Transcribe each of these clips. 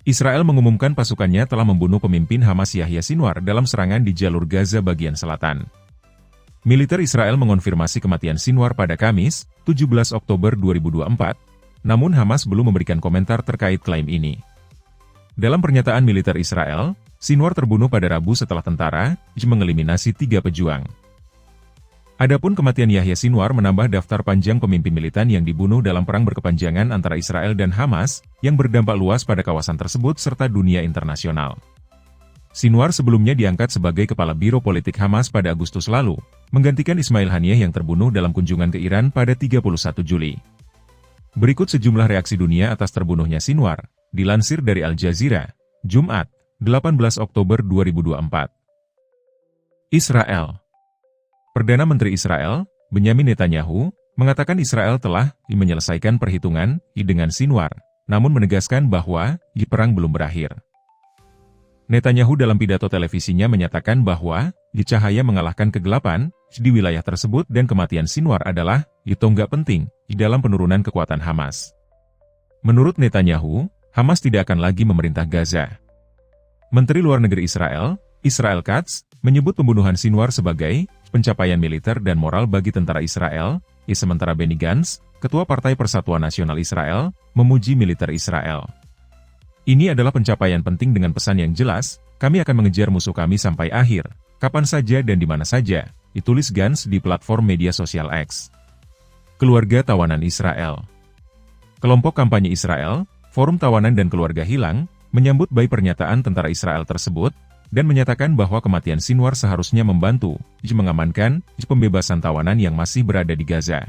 Israel mengumumkan pasukannya telah membunuh pemimpin Hamas Yahya Sinwar dalam serangan di jalur Gaza bagian selatan. Militer Israel mengonfirmasi kematian Sinwar pada Kamis, 17 Oktober 2024, namun Hamas belum memberikan komentar terkait klaim ini. Dalam pernyataan militer Israel, Sinwar terbunuh pada Rabu setelah tentara mengeliminasi 3 pejuang. Adapun kematian Yahya Sinwar menambah daftar panjang pemimpin militan yang dibunuh dalam perang berkepanjangan antara Israel dan Hamas, yang berdampak luas pada kawasan tersebut serta dunia internasional. Sinwar sebelumnya diangkat sebagai kepala Biro Politik Hamas pada Agustus lalu, menggantikan Ismail Haniyeh yang terbunuh dalam kunjungan ke Iran pada 31 Juli. Berikut sejumlah reaksi dunia atas terbunuhnya Sinwar, dilansir dari Al Jazeera, Jumat, 18 Oktober 2024. Israel. Perdana Menteri Israel, Benyamin Netanyahu, mengatakan Israel telah menyelesaikan perhitungan dengan Sinwar, namun menegaskan bahwa perang belum berakhir. Netanyahu dalam pidato televisinya menyatakan bahwa cahaya mengalahkan kegelapan di wilayah tersebut dan kematian Sinwar adalah tonggak penting dalam penurunan kekuatan Hamas. Menurut Netanyahu, Hamas tidak akan lagi memerintah Gaza. Menteri Luar Negeri Israel, Israel Katz, menyebut pembunuhan Sinwar sebagai pencapaian militer dan moral bagi tentara Israel, sementara Benny Gantz, Ketua Partai Persatuan Nasional Israel, memuji militer Israel. Ini adalah pencapaian penting dengan pesan yang jelas, kami akan mengejar musuh kami sampai akhir, kapan saja dan di mana saja, ditulis Gantz di platform media sosial X. Keluarga Tawanan Israel. Kelompok kampanye Israel, Forum Tawanan dan Keluarga Hilang, menyambut baik pernyataan tentara Israel tersebut, dan menyatakan bahwa kematian Sinwar seharusnya membantu mengamankan pembebasan tawanan yang masih berada di Gaza.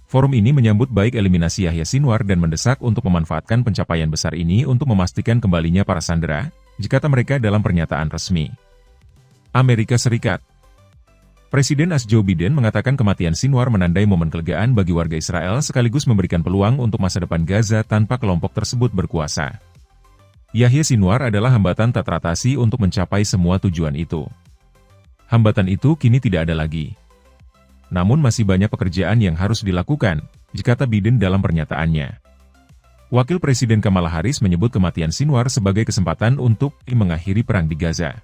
Forum ini menyambut baik eliminasi Yahya Sinwar dan mendesak untuk memanfaatkan pencapaian besar ini untuk memastikan kembalinya para sandera, kata mereka dalam pernyataan resmi. Amerika Serikat. Presiden AS Joe Biden mengatakan kematian Sinwar menandai momen kelegaan bagi warga Israel sekaligus memberikan peluang untuk masa depan Gaza tanpa kelompok tersebut berkuasa. Yahya Sinwar adalah hambatan tak teratasi untuk mencapai semua tujuan itu. Hambatan itu kini tidak ada lagi. Namun masih banyak pekerjaan yang harus dilakukan, kata Biden dalam pernyataannya. Wakil Presiden Kamala Harris menyebut kematian Sinwar sebagai kesempatan untuk mengakhiri perang di Gaza.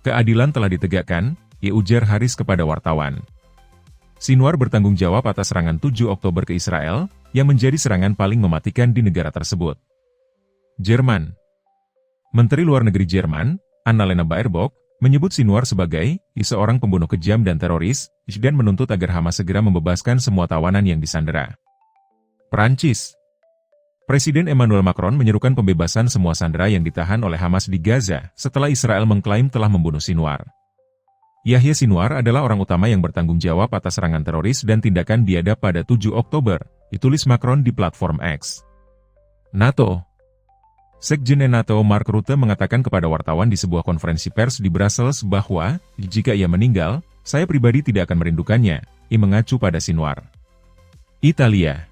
Keadilan telah ditegakkan, ujar Harris kepada wartawan. Sinwar bertanggung jawab atas serangan 7 Oktober ke Israel, yang menjadi serangan paling mematikan di negara tersebut. Jerman. Menteri Luar Negeri Jerman, Annalena Baerbock, menyebut Sinwar sebagai seorang pembunuh kejam dan teroris, dan menuntut agar Hamas segera membebaskan semua tawanan yang disandera. Prancis. Presiden Emmanuel Macron menyerukan pembebasan semua sandera yang ditahan oleh Hamas di Gaza setelah Israel mengklaim telah membunuh Sinwar. Yahya Sinwar adalah orang utama yang bertanggung jawab atas serangan teroris dan tindakan biadab pada 7 Oktober, ditulis Macron di platform X. NATO. Sekjen NATO Mark Rutte mengatakan kepada wartawan di sebuah konferensi pers di Brussels bahwa, jika ia meninggal, saya pribadi tidak akan merindukannya, mengacu pada Sinwar. Italia.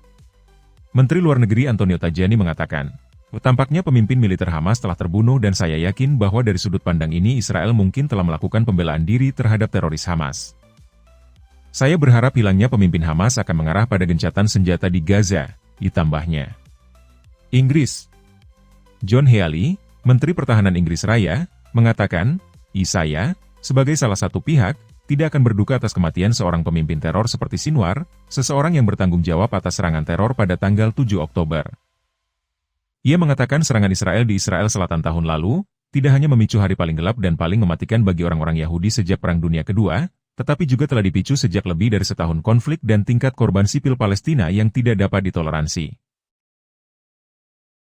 Menteri Luar Negeri Antonio Tajani mengatakan, tampaknya pemimpin militer Hamas telah terbunuh dan saya yakin bahwa dari sudut pandang ini Israel mungkin telah melakukan pembelaan diri terhadap teroris Hamas. Saya berharap hilangnya pemimpin Hamas akan mengarah pada gencatan senjata di Gaza, ditambahnya. Inggris. John Healey, Menteri Pertahanan Inggris Raya, mengatakan, saya, sebagai salah satu pihak, tidak akan berduka atas kematian seorang pemimpin teror seperti Sinwar, seseorang yang bertanggung jawab atas serangan teror pada tanggal 7 Oktober. Ia mengatakan serangan Israel di Israel Selatan tahun lalu, tidak hanya memicu hari paling gelap dan paling mematikan bagi orang-orang Yahudi sejak Perang Dunia Kedua, tetapi juga telah dipicu sejak lebih dari setahun konflik dan tingkat korban sipil Palestina yang tidak dapat ditoleransi.